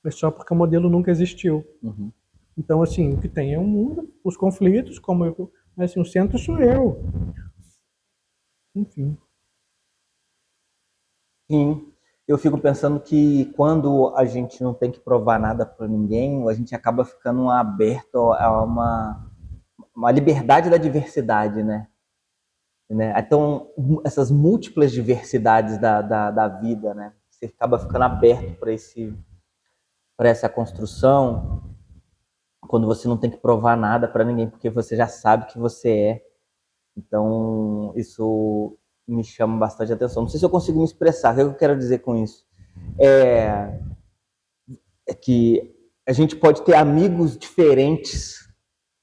é só porque o modelo nunca existiu. Uhum. Então, assim, o que tem é o mundo, os conflitos, mas assim, o centro sou eu. Enfim. Sim, eu fico pensando que quando a gente não tem que provar nada para ninguém, a gente acaba ficando aberto a uma liberdade da diversidade, né? Então, essas múltiplas diversidades da vida, né? Você acaba ficando aberto para essa construção quando você não tem que provar nada para ninguém, porque você já sabe que você é. Então, isso me chama bastante atenção. Não sei se eu consigo me expressar. O que eu quero dizer com isso? É, é que a gente pode ter amigos diferentes,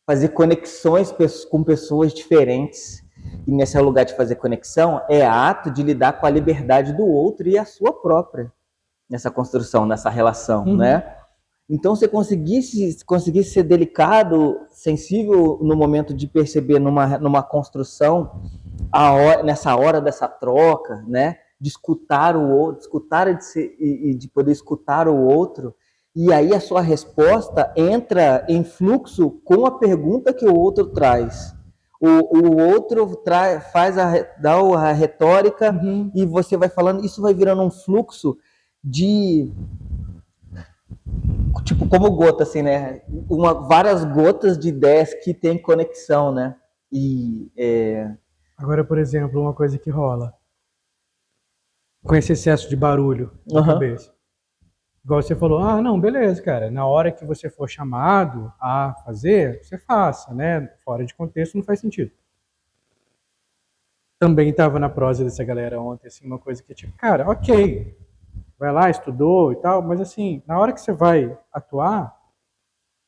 fazer conexões com pessoas diferentes. E nesse lugar de fazer conexão é ato de lidar com a liberdade do outro e a sua própria nessa construção, nessa relação, Uhum. né? Então, você conseguisse ser delicado, sensível no momento de perceber numa construção, nessa hora dessa troca, né? De escutar o outro, e de poder escutar o outro, e aí a sua resposta entra em fluxo com a pergunta que o outro traz. O outro dá a retórica Uhum. e você vai falando, isso vai virando um fluxo de tipo como gota, assim, né? Várias gotas de ideias que tem conexão, né? E Agora, por exemplo, uma coisa que rola com esse excesso de barulho na uhum, cabeça. Igual você falou, ah, não, beleza, cara. Na hora que você for chamado a fazer, você faça, né? Fora de contexto não faz sentido. Também estava na prosa dessa galera ontem, assim, uma coisa que tipo, cara, ok, vai lá, estudou e tal, mas assim, na hora que você vai atuar,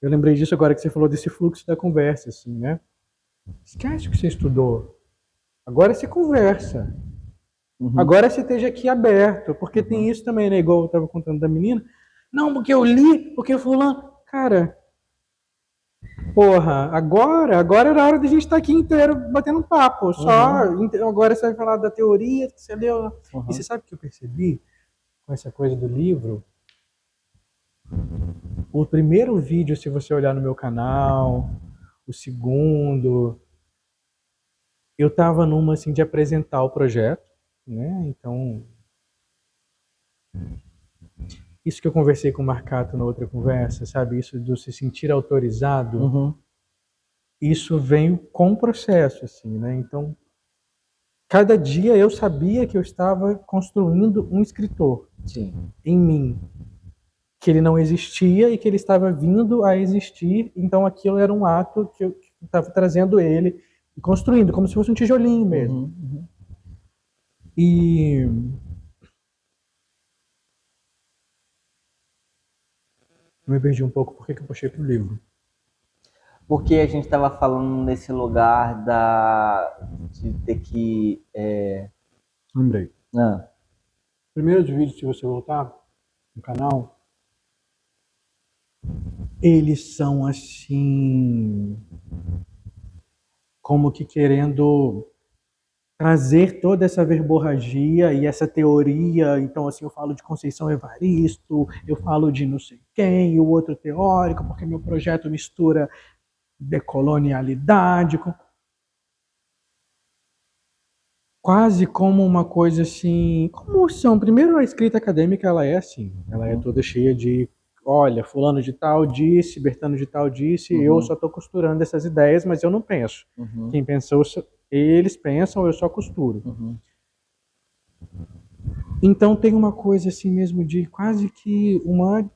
eu lembrei disso agora que você falou desse fluxo da conversa, assim, né? Esquece o que você estudou. Agora você conversa. uhum, Agora você esteja aqui aberto, porque tem uhum, isso também, né? Igual eu estava contando da menina. Não, porque eu li, porque fulano. Cara, porra, agora era a hora de a gente estar aqui inteiro batendo papo. Só uhum, agora você vai falar da teoria que você leu. E você uhum. sabe o que eu percebi com essa coisa do livro? O primeiro vídeo, se você olhar no meu canal, o segundo, eu tava numa assim de apresentar o projeto, né? Então, isso que eu conversei com o Marcato na outra conversa, sabe? Isso de se sentir autorizado, Uhum. isso vem com o processo, assim, né? Então, cada dia eu sabia que eu estava construindo um escritor Sim. em mim, que ele não existia e que ele estava vindo a existir. Então, aquilo era um ato que eu estava trazendo ele e construindo, como se fosse um tijolinho mesmo. Uhum, uhum. E eu me perdi um pouco porque que eu puxei pro livro. Porque a gente estava falando nesse lugar de ter que. Lembrei. Ah, Primeiros vídeos, se você voltar no canal, eles são assim, como que querendo trazer toda essa verborragia e essa teoria. Então, assim, eu falo de Conceição Evaristo, eu falo de não sei quem, o outro teórico, porque meu projeto mistura decolonialidade com quase como uma coisa assim, como são, primeiro a escrita acadêmica ela é assim, ela é uhum, toda cheia de, olha, fulano de tal disse, Bertano de tal disse, eu só uhum, estou costurando essas ideias, mas eu não penso. uhum, Quem pensou, eles pensam, eu só costuro. uhum, Então tem uma coisa assim mesmo de quase que uma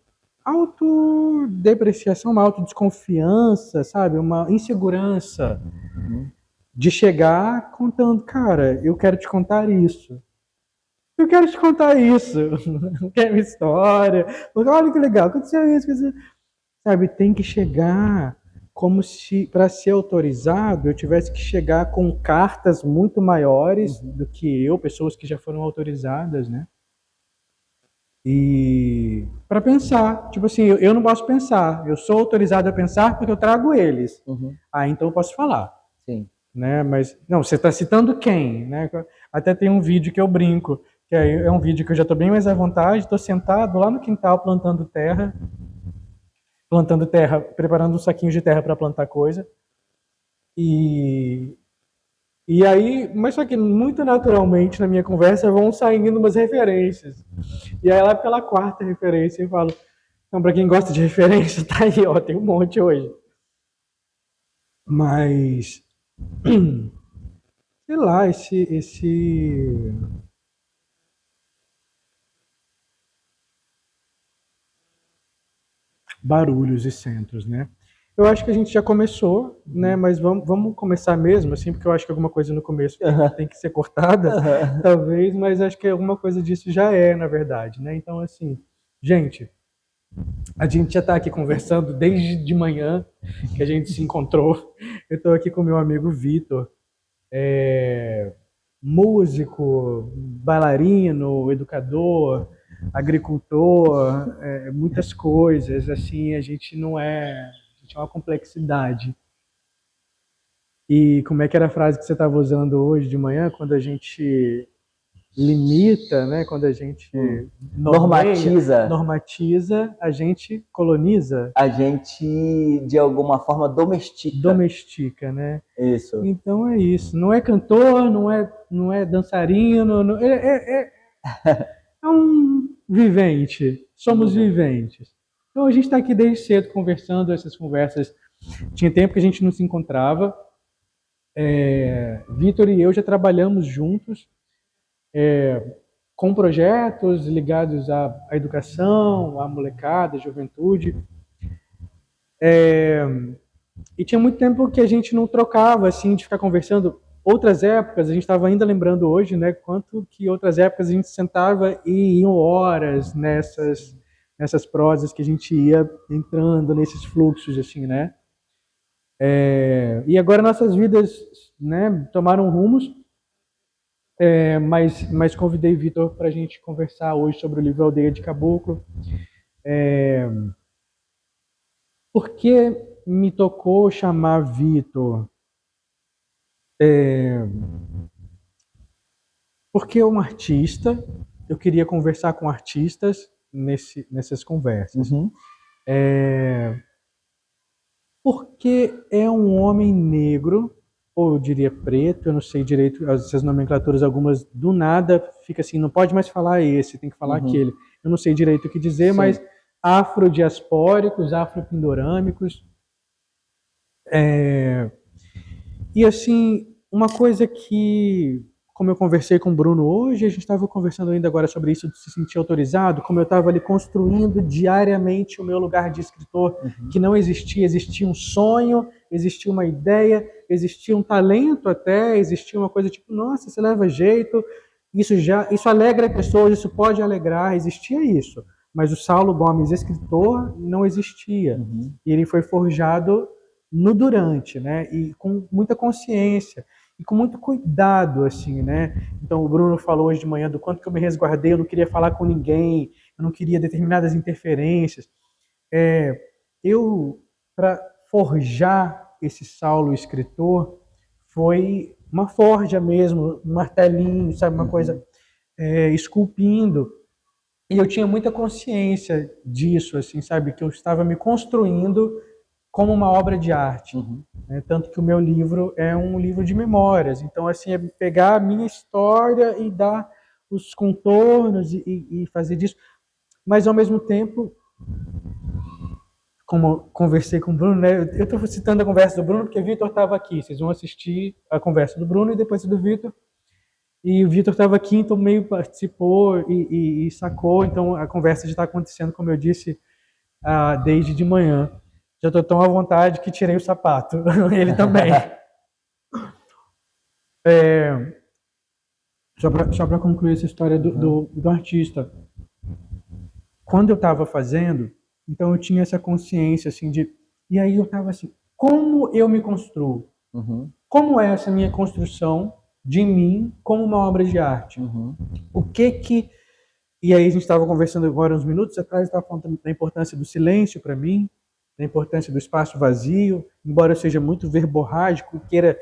autodepreciação, uma autodesconfiança, sabe? Uma insegurança uhum, de chegar contando, cara, eu quero te contar isso. Eu quero te contar isso. Que é minha história. Porque olha que legal, aconteceu isso, sabe? Tem que chegar como se, para ser autorizado, eu tivesse que chegar com cartas muito maiores uhum. do que eu, pessoas que já foram autorizadas, né? E para pensar, tipo assim, eu não posso pensar, eu sou autorizado a pensar porque eu trago eles. Uhum. Ah, então eu posso falar, Sim. né? Mas não, você está citando quem, né? Até tem um vídeo que eu brinco. que aí é um vídeo que eu já estou bem mais à vontade, estou sentado lá no quintal plantando terra, preparando um saquinho de terra para plantar coisa. E, e aí, mas só que muito naturalmente na minha conversa vão saindo umas referências. E aí lá pela quarta referência eu falo, então para quem gosta de referência, tá aí, ó, tem um monte hoje. Mas, sei lá, esse barulhos e centros, né? Eu acho que a gente já começou, né? Mas vamos começar mesmo, assim, porque eu acho que alguma coisa no começo tem que ser cortada, talvez, mas acho que alguma coisa disso já é, na verdade, né? Então, assim, gente, a gente já está aqui conversando desde de manhã que a gente se encontrou. Eu estou aqui com meu amigo Vitor, músico, bailarino, educador, agricultor, muitas coisas. Assim, a gente não é, a gente é uma complexidade. E como é que era a frase que você estava usando hoje de manhã, quando a gente limita, né? Quando a gente Normatiza, normatiza, a gente coloniza, a gente de alguma forma domestica. domestica, né? Isso. Então é isso. Não é cantor, não é dançarino, é um vivente. Somos viventes. Então a gente está aqui desde cedo conversando, essas conversas. Tinha tempo que a gente não se encontrava. Vitor e eu já trabalhamos juntos com projetos ligados à educação, à molecada, à juventude. E tinha muito tempo que a gente não trocava, assim, de ficar conversando. Outras épocas, a gente estava ainda lembrando hoje, né, quanto que outras épocas a gente sentava e iam horas nessas prosas que a gente ia entrando nesses fluxos, assim, né? E agora nossas vidas, né, tomaram rumos, mas convidei Vitor para a gente conversar hoje sobre o livro Aldeia de Caboclo. Por que me tocou chamar Vitor? Porque é um artista, eu queria conversar com artistas nessas conversas. Uhum. Porque é um homem negro, ou eu diria preto, eu não sei direito, essas nomenclaturas, algumas do nada fica assim, não pode mais falar esse, tem que falar aquele. Eu não sei direito o que dizer, Sim. mas afrodiaspóricos, afropindorâmicos. E assim, uma coisa que, como eu conversei com o Bruno hoje, a gente estava conversando ainda agora sobre isso de se sentir autorizado, como eu estava ali construindo diariamente o meu lugar de escritor, que não existia, existia um sonho, existia uma ideia, existia um talento até, existia uma coisa tipo, nossa, você leva jeito, isso alegra pessoas, isso pode alegrar, existia isso. Mas o Saulo Gomes, escritor, não existia. E ele foi forjado no durante, né? E com muita consciência e com muito cuidado, assim, né? Então o Bruno falou hoje de manhã do quanto que eu me resguardei, eu não queria falar com ninguém, eu não queria determinadas interferências. Eu, para forjar esse Saulo escritor, foi uma forja mesmo, um martelinho, sabe, uma coisa esculpindo. E eu tinha muita consciência disso, assim, sabe, que eu estava me construindo como uma obra de arte. Né? Tanto que o meu livro é um livro de memórias. Então, assim, é pegar a minha história e dar os contornos e fazer disso. Mas, ao mesmo tempo, como eu conversei com o Bruno, né? Eu estou citando a conversa do Bruno porque o Vitor estava aqui. Vocês vão assistir a conversa do Bruno e depois do Vitor. E o Vitor estava aqui, então meio participou e sacou. Então, a conversa já está acontecendo, como eu disse, desde de manhã. Já estou tão à vontade que tirei o sapato. Ele também. Só para concluir essa história do artista. Quando eu estava fazendo, então eu tinha essa consciência assim de... E aí eu estava assim, como eu me construo? Como é essa minha construção de mim como uma obra de arte? O que que... E aí a gente estava conversando agora uns minutos atrás, estava falando da importância do silêncio para mim, da importância do espaço vazio, embora eu seja muito verborrágico, queira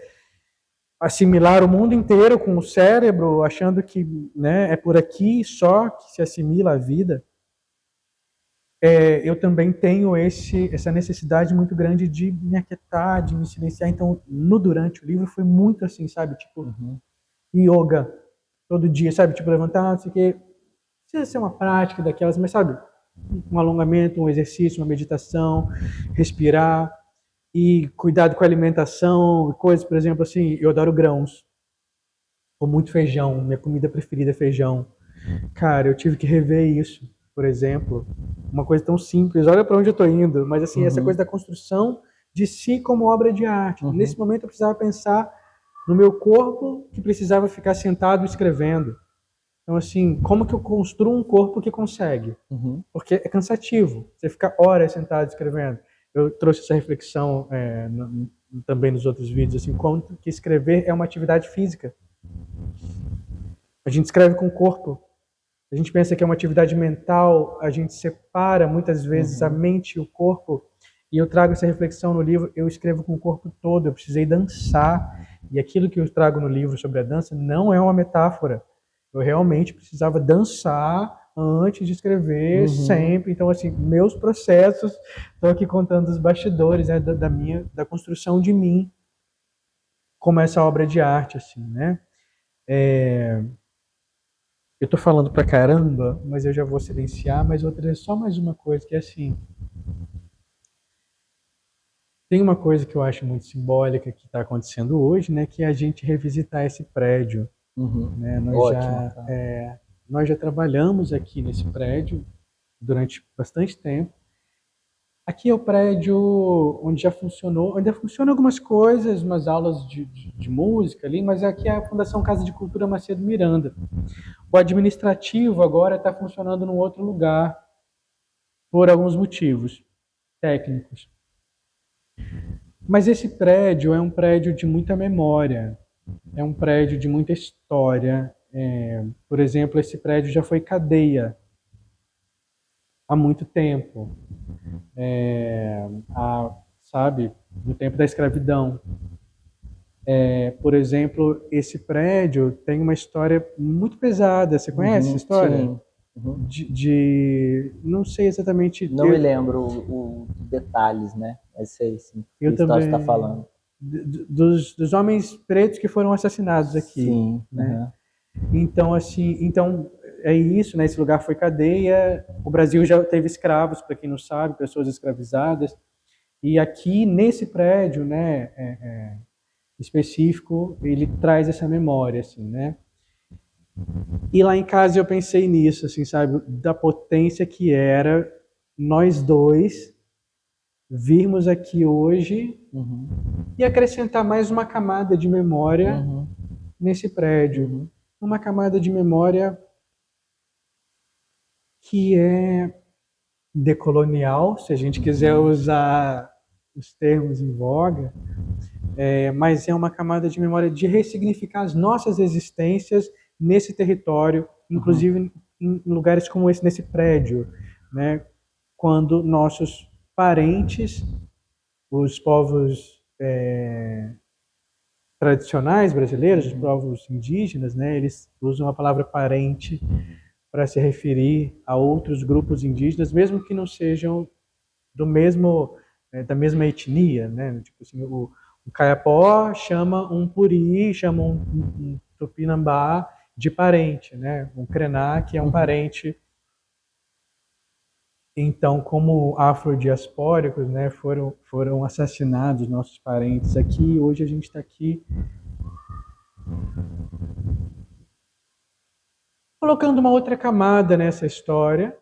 assimilar o mundo inteiro com o cérebro, achando que, né, é por aqui só que se assimila a vida. Eu também tenho essa necessidade muito grande de me aquietar, de me silenciar. Então, durante o livro foi muito assim, sabe? Tipo, yoga todo dia, sabe? Tipo, levantar, não sei o quê. Precisa ser uma prática daquelas, mas sabe? Um alongamento, um exercício, uma meditação, respirar e cuidado com a alimentação, coisas, por exemplo, assim, eu adoro grãos. Com muito feijão, minha comida preferida é feijão. Cara, eu tive que rever isso, por exemplo. Uma coisa tão simples, olha para onde eu estou indo, mas assim, essa coisa da construção de si como obra de arte. Nesse momento eu precisava pensar no meu corpo que precisava ficar sentado escrevendo. Então assim, como que eu construo um corpo que consegue? Porque é cansativo, você ficar horas sentado escrevendo. Eu trouxe essa reflexão também nos outros vídeos, assim, quanto que escrever é uma atividade física. A gente escreve com o corpo. A gente pensa que é uma atividade mental, a gente separa muitas vezes a mente e o corpo. E eu trago essa reflexão no livro, eu escrevo com o corpo todo, eu precisei dançar. E aquilo que eu trago no livro sobre a dança não é uma metáfora. Eu realmente precisava dançar antes de escrever, sempre. Então, assim, meus processos, estou aqui contando os bastidores, né, da construção de mim como essa obra de arte, assim, né? Eu tô falando pra caramba, mas eu já vou silenciar, mas vou trazer só mais uma coisa, que é assim, tem uma coisa que eu acho muito simbólica que está acontecendo hoje, né, que é a gente revisitar esse prédio, né? Ótimo, tá. Nós já trabalhamos aqui nesse prédio durante bastante tempo. Aqui é o prédio onde já funcionou, ainda funcionam algumas coisas, umas aulas de música ali, mas aqui é a Fundação Casa de Cultura Macedo Miranda. O administrativo agora está funcionando num outro lugar, por alguns motivos técnicos. Mas esse prédio é um prédio de muita memória, é um prédio de muita história. Por exemplo, esse prédio já foi cadeia há muito tempo, sabe, no tempo da escravidão. Por exemplo, esse prédio tem uma história muito pesada. Você conhece essa história? Sim. Não sei exatamente. Não me lembro os detalhes, né? Mas sei, sim. Eu Que história você está também. falando? Dos homens pretos que foram assassinados aqui, Sim. né? Então, assim, é isso, né? Esse lugar foi cadeia. O Brasil já teve escravos, para quem não sabe, pessoas escravizadas. E aqui nesse prédio, né, específico, ele traz essa memória, assim, né? E lá em casa eu pensei nisso, assim, sabe, da potência que era nós dois virmos aqui hoje e acrescentar mais uma camada de memória nesse prédio. Uma camada de memória que é decolonial, se a gente quiser usar os termos em voga, mas é uma camada de memória de ressignificar as nossas existências nesse território, inclusive em lugares como esse, nesse prédio, né? Quando nossos parentes, os povos tradicionais brasileiros, os povos indígenas, né? Eles usam a palavra parente para se referir a outros grupos indígenas, mesmo que não sejam do mesmo da mesma etnia, né? Tipo assim, o Kayapó chama um Puri, chama um Tupinambá de parente, né? Um Krená que é um parente. Então, como afrodiaspóricos, né, foram assassinados nossos parentes aqui. Hoje a gente está aqui colocando uma outra camada nessa história,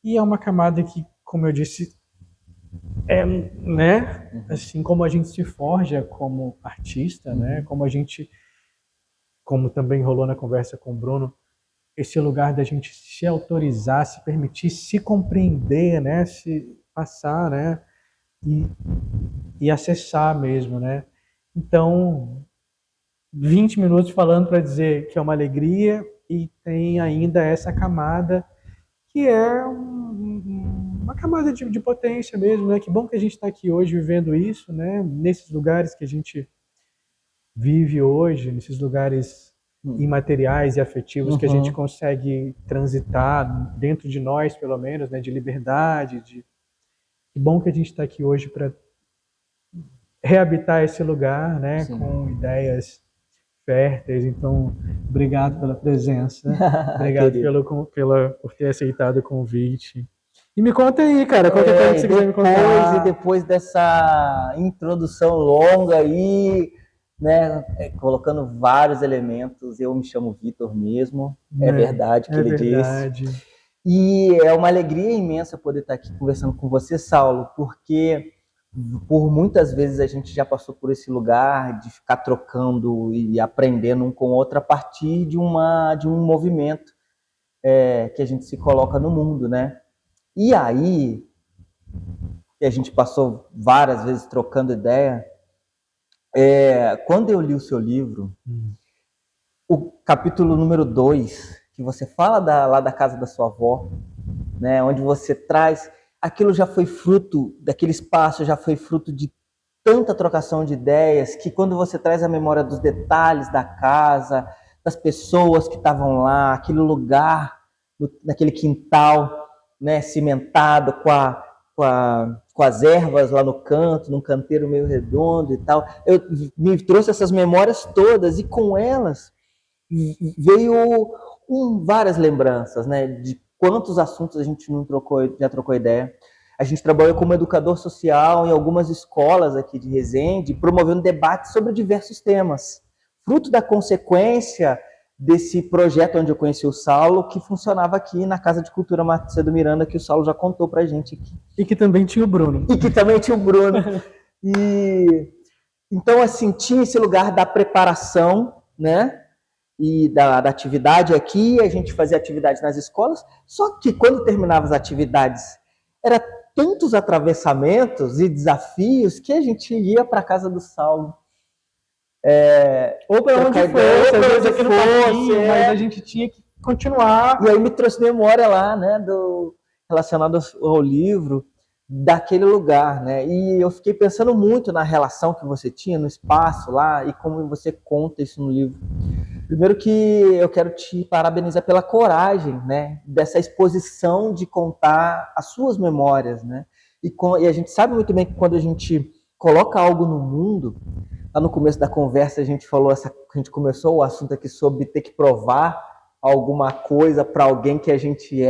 e é uma camada que, como eu disse, né, assim como a gente se forja como artista, né, como também rolou na conversa com o Bruno, esse lugar da gente se autorizar, se permitir, se compreender, né, se passar, né, e acessar mesmo, né. Então, 20 minutos falando para dizer que é uma alegria e tem ainda essa camada que é uma camada de potência mesmo, né? Que bom que a gente está aqui hoje vivendo isso, né? Nesses lugares que a gente vive hoje, nesses lugares imateriais e afetivos que a gente Uhum. consegue transitar dentro de nós, pelo menos, né, de liberdade, de que bom que a gente está aqui hoje para reabitar esse lugar, né, Sim. com ideias férteis. Então, obrigado pela presença, obrigado Querido. por ter aceitado o convite. E me conta aí, cara, qualquer coisa que você quiser me contar. Depois dessa introdução longa aí, né, colocando vários elementos, eu me chamo Vitor mesmo, é Né? verdade o que É ele disse. verdade. E é uma alegria imensa poder estar aqui conversando com você, Saulo, porque por muitas vezes a gente já passou por esse lugar de ficar trocando e aprendendo um com o outro a partir de um movimento que a gente se coloca no mundo, né? E aí, que a gente passou várias vezes trocando ideia, quando eu li o seu livro, o capítulo número 2, que você fala lá da casa da sua avó, né, onde você traz, aquilo já foi fruto, daquele espaço já foi fruto de tanta trocação de ideias, que quando você traz a memória dos detalhes da casa, das pessoas que estavam lá, aquele lugar, naquele quintal, né, cimentado com as ervas lá no canto, num canteiro meio redondo e tal, me trouxe essas memórias todas, e com elas veio várias lembranças, né, de quantos assuntos a gente não trocou, já trocou ideia. A gente trabalhou como educador social em algumas escolas aqui de Resende, promovendo debates sobre diversos temas, fruto da consequência desse projeto onde eu conheci o Saulo, que funcionava aqui na Casa de Cultura Macedo Miranda, que o Saulo já contou pra gente aqui. E que também tinha o Bruno. E que também tinha o Bruno. E então, assim, tinha esse lugar da preparação, né? E da atividade aqui, a gente fazia atividades nas escolas, só que quando terminava as atividades, era tantos atravessamentos e desafios que a gente ia para a casa do Saulo. Ou para onde fosse, às vezes aqui no parquinho, mas a gente tinha que continuar. E aí me trouxe memória lá, né, relacionado ao livro, daquele lugar, né? E eu fiquei pensando muito na relação que você tinha no espaço lá e como você conta isso no livro. Primeiro que eu quero te parabenizar pela coragem, né, dessa exposição de contar as suas memórias, né? E a gente sabe muito bem que quando a gente coloca algo no mundo, lá no começo da conversa a gente a gente começou o assunto aqui sobre ter que provar alguma coisa para alguém que a gente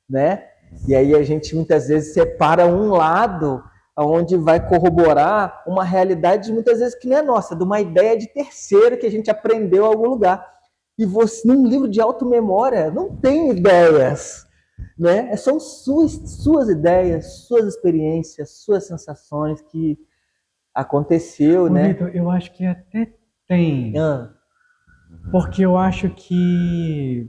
né? E aí a gente muitas vezes separa um lado onde vai corroborar uma realidade muitas vezes que não é nossa, de uma ideia de terceiro que a gente aprendeu em algum lugar. E você, num livro de auto-memória, não tem ideias, né? São suas ideias, suas experiências, suas sensações que aconteceu, Ô, né? Vitor, eu acho que até tem, porque eu acho que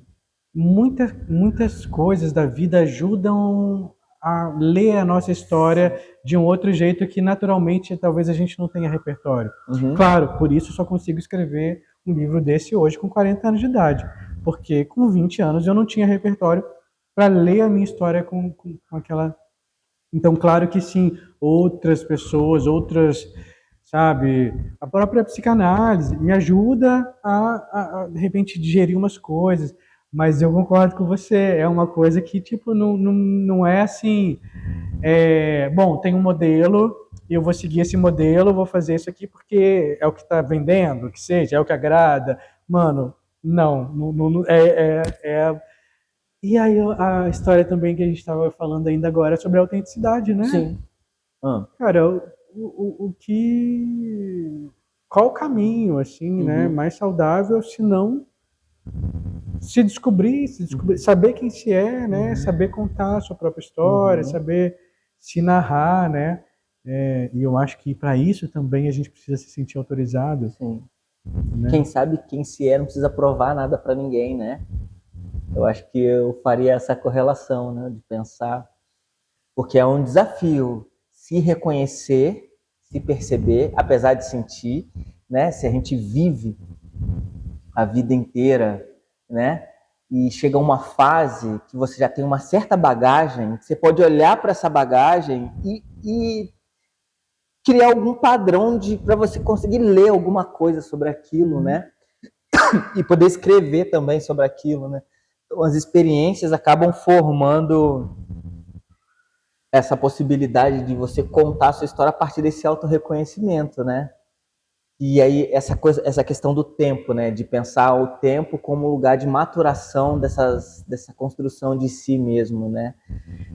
muitas coisas da vida ajudam a ler a nossa história de um outro jeito que naturalmente talvez a gente não tenha repertório. Claro, por isso eu só consigo escrever um livro desse hoje com 40 anos de idade, porque com 20 anos eu não tinha repertório para ler a minha história com aquela. Então, claro que sim, outras pessoas, sabe, a própria psicanálise me ajuda de repente, digerir umas coisas, mas eu concordo com você, é uma coisa que, tipo, não é assim, bom, tem um modelo, eu vou seguir esse modelo, vou fazer isso aqui porque é o que está vendendo, que seja, é o que agrada. Mano, e aí a história também que a gente estava falando ainda agora é sobre a autenticidade, né? Sim. Cara, o que. Qual o caminho, assim, né? Mais saudável, se não se descobrir, saber quem se é, né? Saber contar a sua própria história, saber se narrar, né? E eu acho que para isso também a gente precisa se sentir autorizado. Sim. Né? Quem sabe quem se é não precisa provar nada para ninguém, né? Eu acho que eu faria essa correlação, né? De pensar, porque é um desafio se reconhecer, se perceber, apesar de sentir, né? Se a gente vive a vida inteira, né? E chega uma fase que você já tem uma certa bagagem, que você pode olhar para essa bagagem e criar algum padrão para você conseguir ler alguma coisa sobre aquilo, né? E poder escrever também sobre aquilo, né? Então, as experiências acabam formando essa possibilidade de você contar a sua história a partir desse autorreconhecimento, né? E aí essa questão do tempo, né? De pensar o tempo como lugar de maturação dessa construção de si mesmo, né?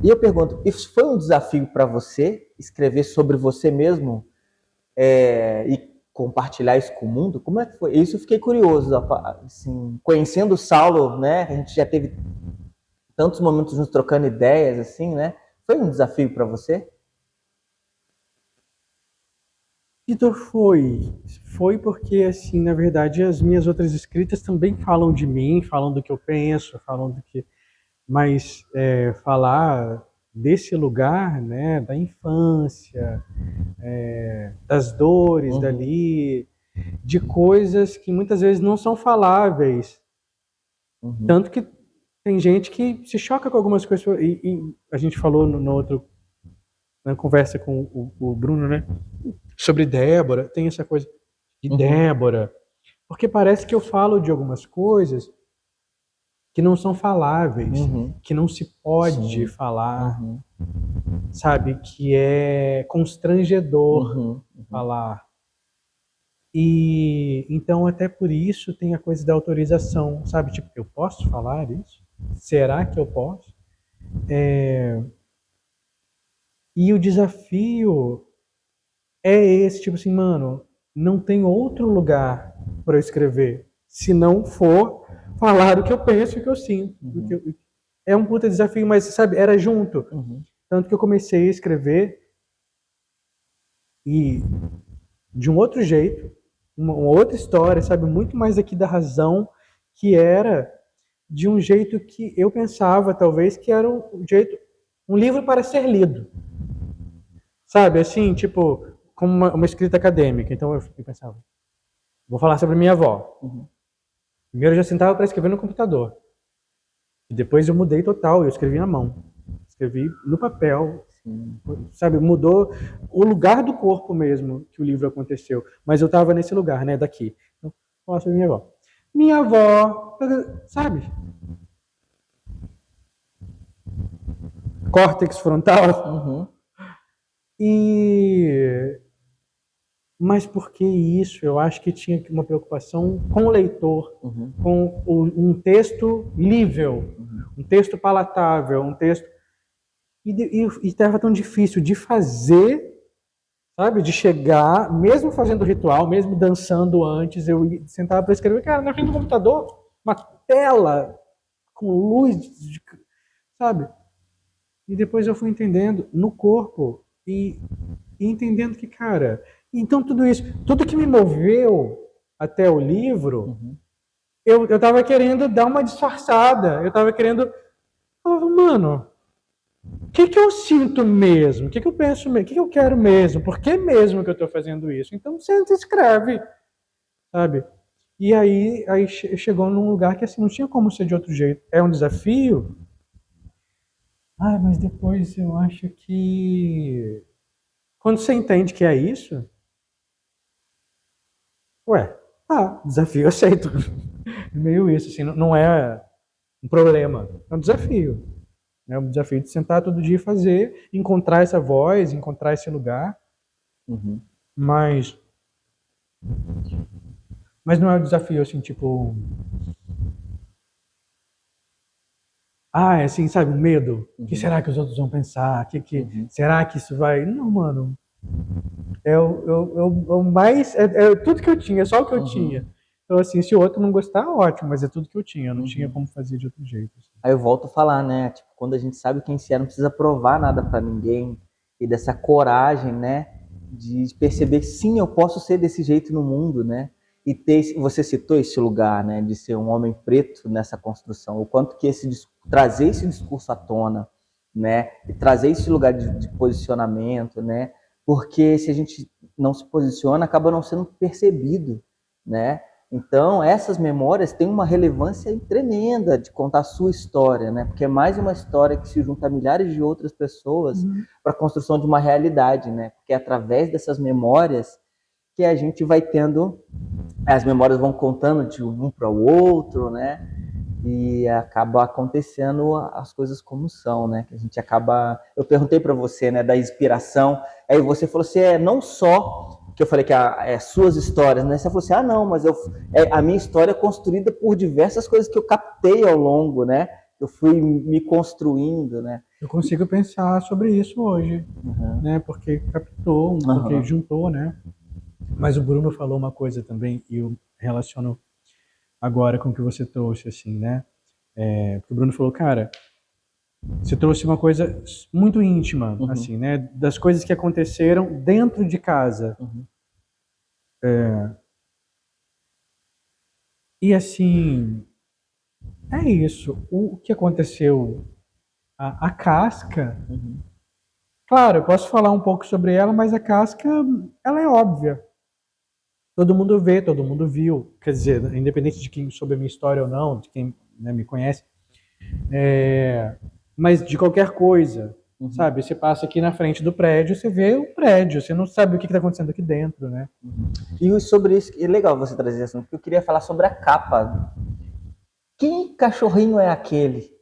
E eu pergunto, isso foi um desafio para você, escrever sobre você mesmo e compartilhar isso com o mundo? Como é que foi? Isso eu fiquei curioso, assim, conhecendo o Saulo, né? A gente já teve tantos momentos nos trocando ideias, assim, né? Foi um desafio para você? Vitor, foi porque, assim, na verdade, as minhas outras escritas também falam de mim, falam do que eu penso, falam do que... Mas falar desse lugar, né, da infância, das dores dali, de coisas que muitas vezes não são faláveis. Tanto que tem gente que se choca com algumas coisas. E a gente falou na conversa com o Bruno, né? Sobre Débora, tem essa coisa de Débora. Porque parece que eu falo de algumas coisas que não são faláveis, que não se pode falar, sabe? Que é constrangedor falar. E então até por isso tem a coisa da autorização, sabe? Tipo, eu posso falar isso? Será que eu posso? E o desafio é esse, tipo assim, mano, não tem outro lugar para eu escrever se não for falar o que eu penso e o que eu sinto. É um puta desafio, mas, sabe, era junto. Tanto que eu comecei a escrever e de um outro jeito, uma outra história, sabe, muito mais aqui da razão, que era de um jeito que eu pensava, talvez, que era um livro para ser lido. Sabe, assim, tipo, como uma escrita acadêmica. Então eu pensava, vou falar sobre minha avó. Primeiro eu já sentava para escrever no computador. E depois eu mudei total, eu escrevi na mão. Escrevi no papel. Sabe, mudou o lugar do corpo mesmo que o livro aconteceu. Mas eu estava nesse lugar, né, daqui. Então, vou falar sobre minha avó. Minha avó, sabe? Córtex frontal. Mas por que isso? Eu acho que tinha uma preocupação com o leitor, com um texto lível, um texto palatável, um texto... E estava tão difícil de fazer, sabe? De chegar, mesmo fazendo ritual, mesmo dançando antes, eu sentava para escrever, cara, na frente do computador, uma tela com luz, sabe? E depois eu fui entendendo no corpo e entendendo que, cara, então tudo isso, tudo que me moveu até o livro, eu tava querendo dar uma disfarçada, eu tava querendo, falava, mano, o que eu sinto mesmo? O que eu penso mesmo? O que eu quero mesmo? Por que mesmo que eu tô fazendo isso? Então senta e escreve, sabe? E aí chegou num lugar que assim, não tinha como ser de outro jeito. É um desafio, mas depois eu acho que quando você entende que é isso, desafio, aceito. É meio isso, assim, não é um problema, é um desafio. É um desafio de sentar todo dia e fazer, encontrar essa voz, encontrar esse lugar. Mas não é um desafio, assim, tipo... assim, sabe, o medo. O que será que os outros vão pensar? Será que isso vai... Não, mano. É o mais... É tudo que eu tinha, é só o que eu tinha. Então, assim, se o outro não gostar, ótimo, mas é tudo que eu tinha. Eu não tinha como fazer de outro jeito. Assim. Aí eu volto a falar, né? Tipo, quando a gente sabe quem se é, não precisa provar nada para ninguém. E dessa coragem, né? De perceber que sim, eu posso ser desse jeito no mundo, né? E você citou esse lugar, né? De ser um homem preto nessa construção. O quanto que trazer esse discurso à tona, né? E trazer esse lugar de posicionamento, né? Porque se a gente não se posiciona, acaba não sendo percebido, né? Então, essas memórias têm uma relevância tremenda de contar a sua história, né? Porque é mais uma história que se junta a milhares de outras pessoas para a construção de uma realidade, né? Porque é através dessas memórias que a gente vai tendo, as memórias vão contando de um para o outro, né? E acaba acontecendo as coisas como são, né? Que a gente acaba. Eu perguntei para você, né, da inspiração, aí você falou assim, não só que eu falei que suas histórias, né? Você falou assim, não, mas a minha história é construída por diversas coisas que eu captei ao longo, né? Eu fui me construindo, né? Eu consigo pensar sobre isso hoje, né? Porque captou, porque juntou, né? Mas o Bruno falou uma coisa também, e eu relaciono agora com o que você trouxe, assim, né? Porque o Bruno falou, cara, você trouxe uma coisa muito íntima, assim, né? Das coisas que aconteceram dentro de casa. E assim, é isso. O que aconteceu, a casca, claro, eu posso falar um pouco sobre ela, mas a casca, ela é óbvia. Todo mundo vê, todo mundo viu. Quer dizer, independente de quem soube a minha história ou não, de quem, né, me conhece. Mas de qualquer coisa, sabe? Você passa aqui na frente do prédio, você vê o prédio, você não sabe o que está acontecendo aqui dentro, né? E sobre isso, é legal você trazer isso, porque eu queria falar sobre a capa. Que cachorrinho é aquele?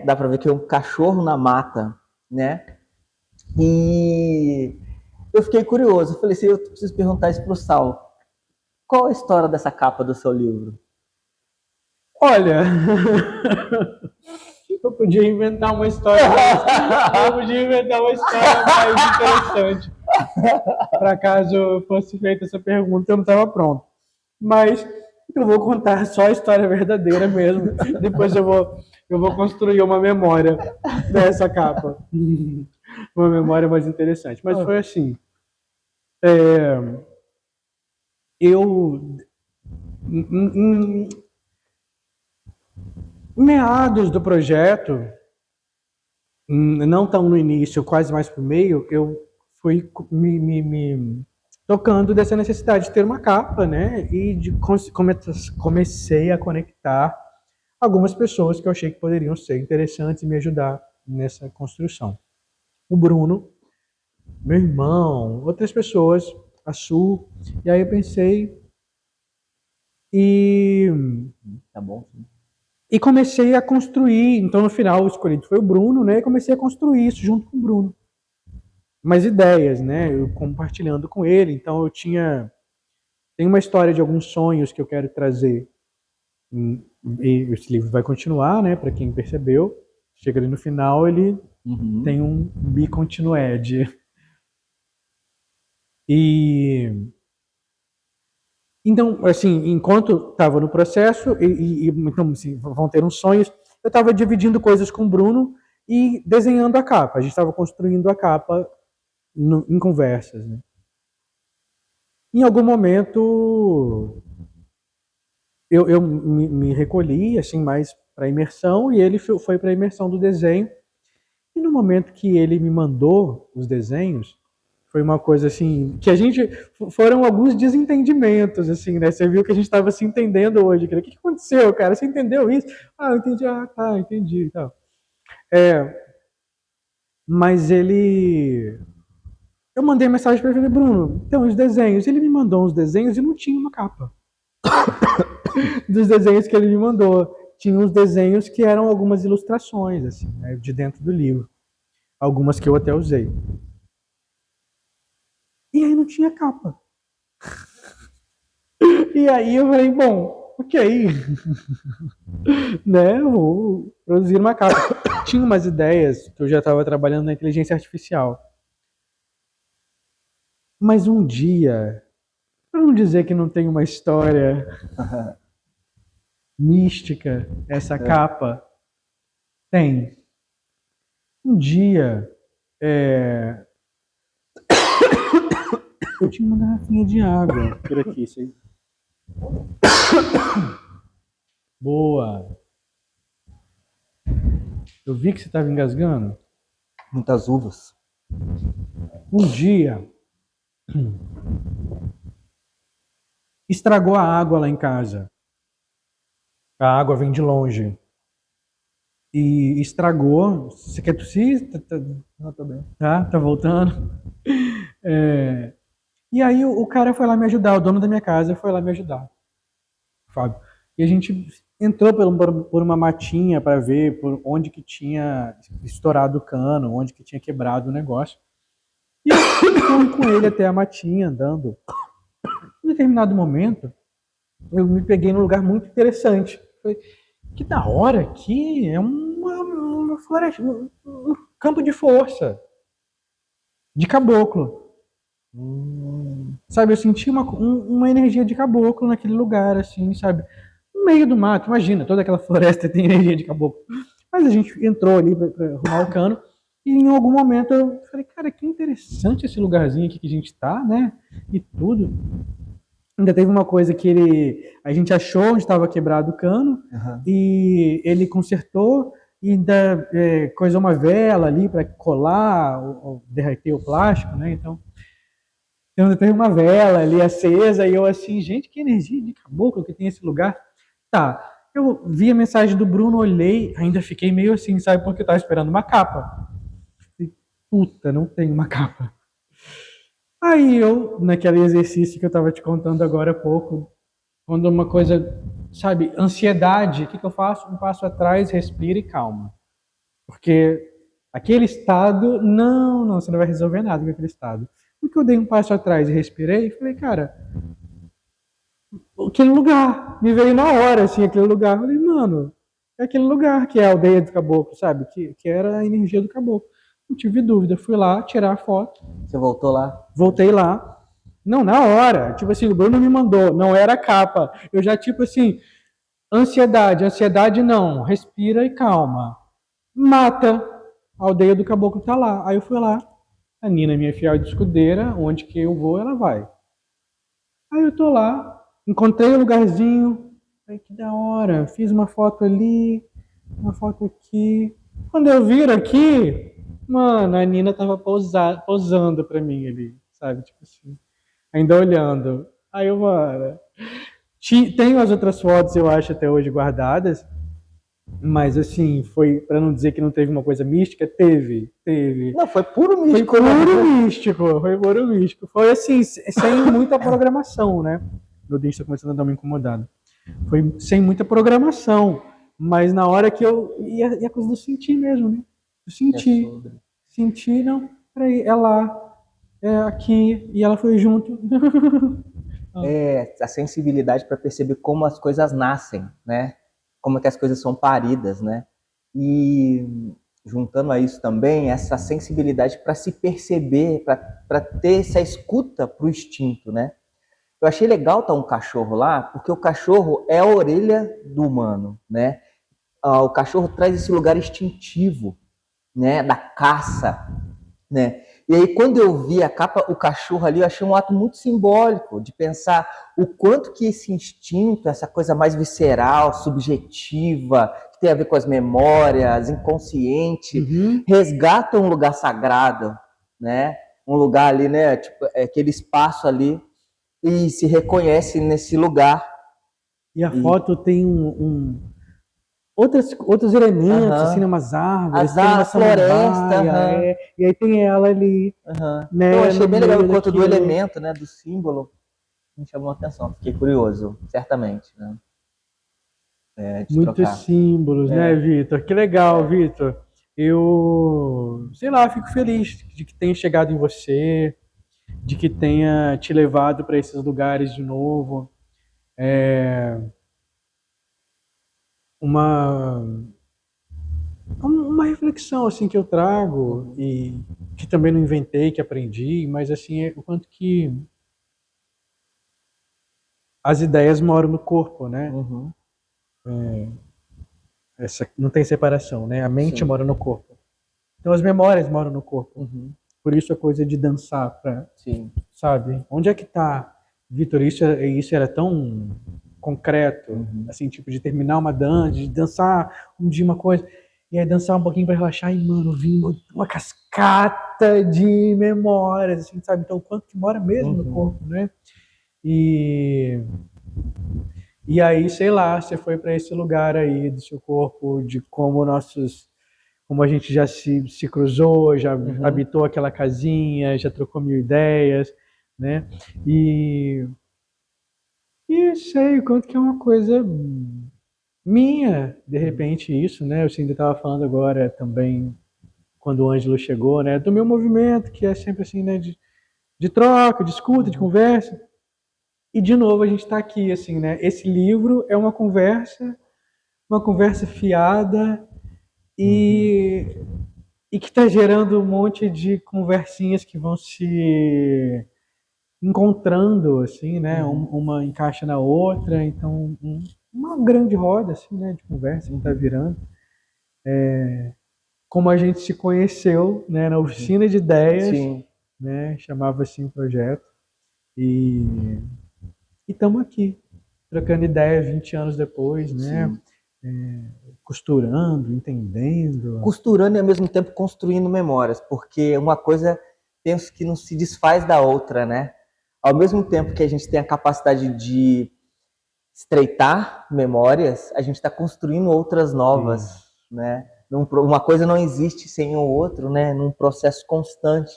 Dá pra ver que é um cachorro na mata, né? E eu fiquei curioso, eu falei assim, eu preciso perguntar isso pro Saulo. Qual a história dessa capa do seu livro? Olha, eu podia inventar uma história mais interessante. Para caso fosse feita essa pergunta, eu não estava pronto. Mas eu vou contar só a história verdadeira mesmo. Depois eu vou construir uma memória dessa capa. Uma memória mais interessante. Mas foi assim. Eu, em meados do projeto, não tão no início, quase mais pro meio, eu fui me tocando dessa necessidade de ter uma capa, né? E comecei a conectar algumas pessoas que eu achei que poderiam ser interessantes e me ajudar nessa construção. O Bruno, meu irmão, outras pessoas, a Su. E aí eu pensei e Tá bom. E comecei a construir. Então, no final, o escolhido foi o Bruno, né? E comecei a construir isso junto com o Bruno. Umas ideias, né? Eu compartilhando com ele. Então, tem uma história de alguns sonhos que eu quero trazer. E esse livro vai continuar, né? Para quem percebeu. Chega ali no final, ele tem um be continued. E então, assim, enquanto estava no processo, então, assim, vão ter uns sonhos, eu estava dividindo coisas com o Bruno e desenhando a capa. A gente estava construindo a capa em conversas, né? Em algum momento, eu me recolhi, assim, mais para a imersão, e ele foi para a imersão do desenho. E no momento que ele me mandou os desenhos, foi uma coisa assim, que foram alguns desentendimentos, assim, né? Você viu que a gente estava se entendendo hoje. O que aconteceu, cara? Você entendeu isso? Eu entendi. Tá, entendi e tal. Mas eu mandei mensagem para ele, Bruno, então os desenhos. Ele me mandou uns desenhos e não tinha uma capa. Dos desenhos que ele me mandou. Tinha uns desenhos que eram algumas ilustrações, assim, né, de dentro do livro. Algumas que eu até usei. E aí não tinha capa. E aí eu falei, bom, ok. Né, eu vou produzir uma capa. Tinha umas ideias que eu já estava trabalhando na inteligência artificial. Mas um dia, para não dizer que não tem uma história mística, essa capa, tem. Um dia, eu tinha uma garrafinha de água por aqui. Isso Boa. Eu vi que você estava engasgando. Muitas uvas. Um dia, estragou a água lá em casa. A água vem de longe. E estragou. Você quer tossir? Não, tô bem. Tá voltando. É, e aí o cara foi lá me ajudar, o dono da minha casa foi lá me ajudar, Fábio. E a gente entrou por uma matinha para ver por onde que tinha estourado o cano, onde que tinha quebrado o negócio. E eu fui com ele até a matinha, andando. Em determinado momento, eu me peguei num lugar muito interessante. Falei, que da hora aqui, é uma floresta, um campo de força, de caboclo. Sabe, eu senti uma energia de caboclo naquele lugar, assim, sabe? No meio do mato, imagina, toda aquela floresta tem energia de caboclo. Mas a gente entrou ali pra arrumar o cano, e em algum momento eu falei, cara, que interessante esse lugarzinho aqui que a gente tá, né? E tudo. Ainda teve uma coisa que a gente achou onde estava quebrado o cano, e ele consertou e ainda coisou uma vela ali para colar, ou derreter o plástico, né? Então tem uma vela ali acesa e eu assim, gente, que energia de caboclo que tem esse lugar. Tá, eu vi a mensagem do Bruno, olhei, ainda fiquei meio assim, sabe, porque eu tava esperando uma capa. E, puta, não tem uma capa. Aí eu, naquele exercício que eu tava te contando agora há pouco, quando uma coisa, sabe, ansiedade, o que eu faço? Um passo atrás, respira e calma. Porque aquele estado, não, você não vai resolver nada com aquele estado. Porque eu dei um passo atrás e respirei e falei, cara, aquele lugar, me veio na hora, assim, aquele lugar. Eu falei, mano, é aquele lugar que é a aldeia do caboclo, sabe? Que era a energia do caboclo. Não tive dúvida, fui lá tirar a foto. Você voltou lá? Voltei lá. Não, na hora. Tipo assim, o Bruno me mandou, não era a capa. Eu já, tipo assim, ansiedade não, respira e calma. Mata. A aldeia do caboclo tá lá. Aí eu fui lá. A Nina, minha fiel de escudeira, onde que eu vou, ela vai. Aí eu tô lá, encontrei um lugarzinho, aí que da hora, fiz uma foto ali, uma foto aqui. Quando eu viro aqui, mano, a Nina tava posando pra mim ali, sabe? Tipo assim, ainda olhando. Aí eu, mano, tenho as outras fotos, eu acho, até hoje guardadas, mas assim, foi, pra não dizer que não teve uma coisa mística, teve. Não, foi puro místico. Foi puro místico, foi puro místico. Foi assim, sem muita programação, né? Meu dente está começando a dar uma incomodada. Foi sem muita programação, mas na hora que eu. E a coisa do sentir mesmo, né? Eu senti, não, peraí, é lá, é aqui, e ela foi junto. A sensibilidade para perceber como as coisas nascem, né? Como é que as coisas são paridas, né? E juntando a isso também, essa sensibilidade para se perceber, para ter essa escuta para o instinto, né? Eu achei legal estar um cachorro lá, porque o cachorro é a orelha do humano, né? O cachorro traz esse lugar instintivo, né? Da caça, né? E aí, quando eu vi a capa, o cachorro ali, eu achei um ato muito simbólico de pensar o quanto que esse instinto, essa coisa mais visceral, subjetiva, que tem a ver com as memórias, inconsciente, resgata um lugar sagrado, né? Um lugar ali, né? Tipo, aquele espaço ali, e se reconhece nesse lugar. E a foto tem outros elementos, assim, umas árvores, tem uma floresta, e aí tem ela ali. Né, eu achei bem legal o conto do daquilo. elemento, né, do símbolo, me chamou a atenção, fiquei curioso, certamente, né? Muitos símbolos, né, Vitor? Que legal, Vitor. Eu, sei lá, fico feliz de que tenha chegado em você, de que tenha te levado para esses lugares de novo. Uma reflexão assim que eu trago e que também não inventei, que aprendi, mas assim é o quanto que as ideias moram no corpo, né? Não tem separação, né? A mente mora no corpo. Então as memórias moram no corpo. Por isso a coisa de dançar, sabe? Onde é que tá, Vitor? Isso era tão concreto, assim, tipo de terminar uma dança, de dançar um dia uma coisa. E aí dançar um pouquinho para relaxar e, mano, vir uma cascata de memórias, assim, sabe? Então, o quanto que mora mesmo no corpo, né? E, e aí, sei lá, você foi para esse lugar aí do seu corpo, de como a gente já se cruzou, já Uhum. habitou aquela casinha, já trocou mil ideias, né? E, e sei o quanto que é uma coisa minha, de repente, isso, né? Eu ainda estava falando agora também, quando o Ângelo chegou, né? Do meu movimento, que é sempre assim, né? De troca, de escuta, de Uhum. conversa. E de novo a gente está aqui, assim, né? Esse livro é uma conversa fiada Uhum. e, e que está gerando um monte de conversinhas que vão se encontrando, assim, né? Uhum. Uma encaixa na outra, então uma grande roda, assim, né? De conversa que está Uhum. virando. Como a gente se conheceu, né? Na Uhum. oficina de ideias, Sim, né? Chamava assim o projeto. E estamos aqui, trocando ideia 20 anos depois, né? sim. Costurando, entendendo. Costurando e ao mesmo tempo construindo memórias, porque uma coisa penso que não se desfaz da outra, né? Ao mesmo tempo que a gente tem a capacidade de estreitar memórias, a gente está construindo outras novas, Isso. né? Uma coisa não existe sem o outro, né? Num processo constante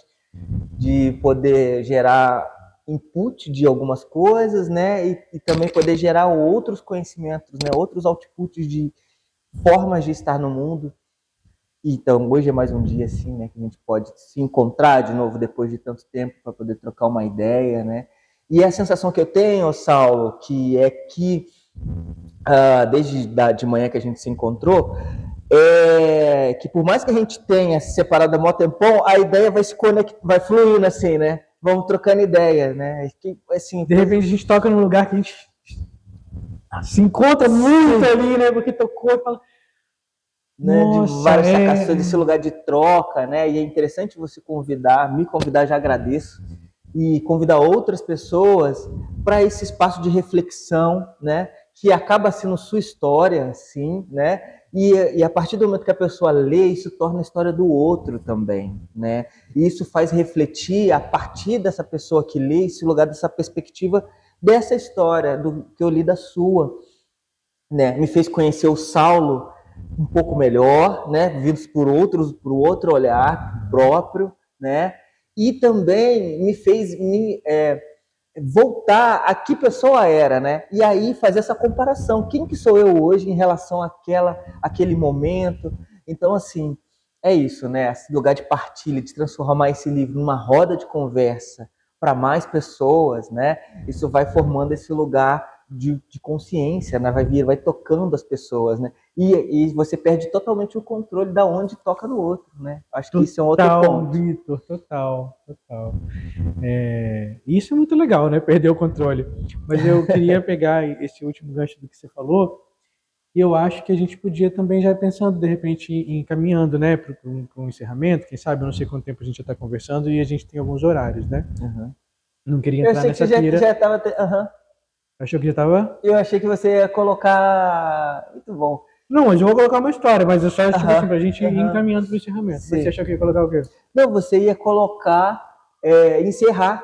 de poder gerar input de algumas coisas, né? E também poder gerar outros conhecimentos, né? Outros outputs de formas de estar no mundo. Então, hoje é mais um dia assim, né, que a gente pode se encontrar de novo depois de tanto tempo para poder trocar uma ideia, né? E a sensação que eu tenho, Saulo, que é que desde de manhã que a gente se encontrou, é que por mais que a gente tenha se separado há mó tempão, a ideia vai se conectar, vai fluindo assim, né? Vamos trocando ideia, né? Que, assim, De repente a gente toca num lugar que a gente se encontra muito sim, ali, né? Porque tocou e fala, né, de nossa, várias sacações, desse lugar de troca, né? E é interessante você me convidar, já agradeço, e convidar outras pessoas para esse espaço de reflexão, né? Que acaba sendo sua história, sim, né? E a partir do momento que a pessoa lê, isso torna a história do outro também, né? E isso faz refletir a partir dessa pessoa que lê, esse lugar dessa perspectiva dessa história, do que eu li da sua, né? Me fez conhecer o Saulo um pouco melhor, né? Vindo por outro olhar próprio, né? E também me fez voltar a que pessoa era, né? E aí fazer essa comparação. Quem que sou eu hoje em relação àquele momento? Então, assim, é isso, né? Esse lugar de partilha, de transformar esse livro numa roda de conversa para mais pessoas, né? Isso vai formando esse lugar de consciência, né? Vai tocando as pessoas, né? E você perde totalmente o controle da onde toca no outro, né? Acho que isso é um outro total, ponto. Vitor, total, total. Isso é muito legal, né? Perder o controle. Mas eu queria pegar esse último gancho do que você falou, e eu acho que a gente podia também já pensando, de repente, em caminhando, né, para um encerramento, quem sabe, eu não sei quanto tempo a gente já está conversando e a gente tem alguns horários, né? Uhum. Não queria Eu entrar achei que você nessa já pira. estava. Uhum. Achou que já estava? Eu achei que você ia colocar. Muito bom. Não, mas eu vou colocar uma história, mas é só, tipo assim, Aham, pra gente ir aham. encaminhando pro encerramento. Mas você Sim. achou que ia colocar o quê? Não, você ia colocar encerrar.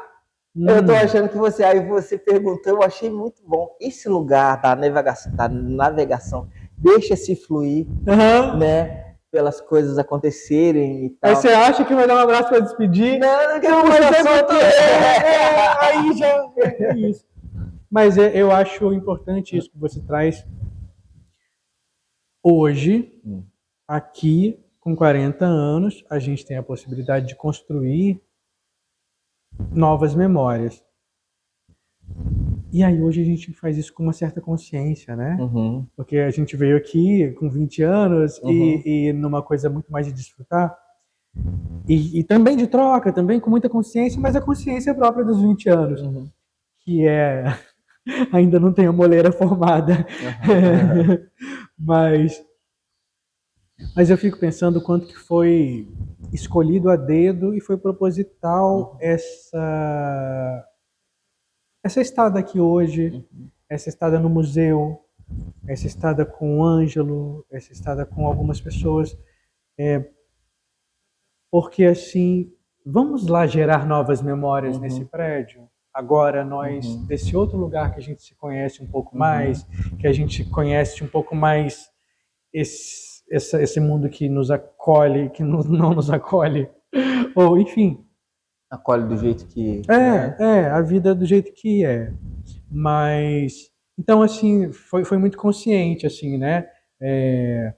Eu tô Hum, achando que você perguntou, eu achei muito bom. Esse lugar da navegação deixa-se fluir, aham. né? Pelas coisas acontecerem e Aí tal. você acha que vai dar um abraço pra despedir? Não, não quer Não, puxar mas o é assunto. porque aí já é isso. Mas eu acho importante isso que você traz hoje, aqui, com 40 anos, a gente tem a possibilidade de construir novas memórias. E aí hoje a gente faz isso com uma certa consciência, né? Uhum, Porque a gente veio aqui com 20 anos uhum, e numa coisa muito mais de desfrutar. E também de troca, também com muita consciência, mas a consciência própria dos 20 anos, uhum, que é ainda não tem a moleira formada. uhum, mas, mas eu fico pensando o quanto que foi escolhido a dedo e foi proposital uhum, essa estada aqui hoje, uhum, essa estada no museu, essa estada com o Ângelo, essa estada com algumas pessoas, porque assim, vamos lá gerar novas memórias nesse uhum. prédio? agora nós, Uhum. desse outro lugar que a gente se conhece um pouco Uhum. mais, que a gente conhece um pouco mais esse mundo que nos acolhe, que não nos acolhe, ou enfim, Acolhe do jeito que, né? a vida do jeito que é. Mas, então, assim, foi muito consciente, assim, né? É,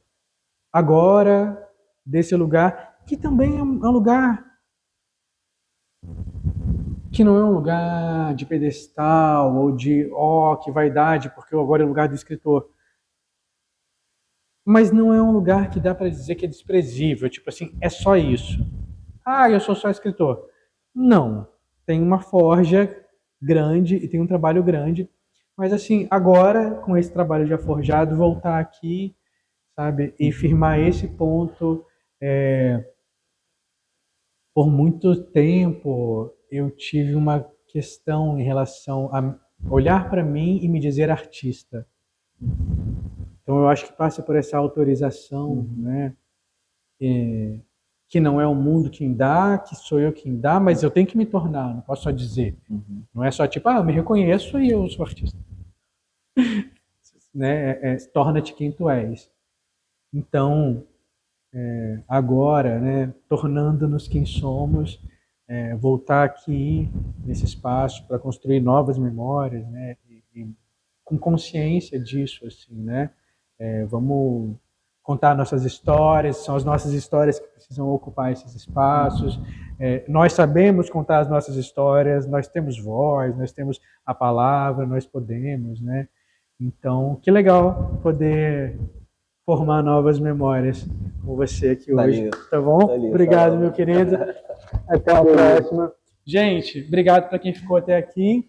agora, desse lugar, que também é um lugar que não é um lugar de pedestal ou de, que vaidade, porque agora é o lugar do escritor. Mas não é um lugar que dá para dizer que é desprezível, tipo assim, é só isso. Ah, eu sou só escritor. Não. Tem uma forja grande e tem um trabalho grande. Mas assim, agora, com esse trabalho já forjado, voltar aqui, sabe, e firmar esse ponto. Por muito tempo, eu tive uma questão em relação a olhar para mim e me dizer artista. Então, eu acho que passa por essa autorização, Uhum. né? Que não é o mundo quem dá, que sou eu quem dá, mas eu tenho que me tornar, não posso só dizer. Uhum. Não é só tipo, eu me reconheço e eu sou artista. Né? Torna-te quem tu és. Então, agora, né, tornando-nos quem somos, voltar aqui nesse espaço para construir novas memórias, né, e com consciência disso, assim, né, vamos contar nossas histórias, são as nossas histórias que precisam ocupar esses espaços. Nós sabemos contar as nossas histórias, nós temos voz, nós temos a palavra, nós podemos, né? Então, que legal poder formar novas memórias com você aqui hoje, Valeu, tá bom? valeu, Obrigado, meu Saulo. querido. Até a próxima. Gente, obrigado para quem ficou até aqui.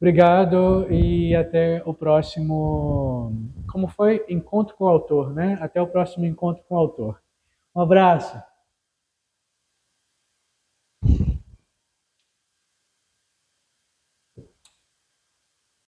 Obrigado e até o próximo. Como foi? Encontro com o autor, né? Até o próximo encontro com o autor. Um abraço.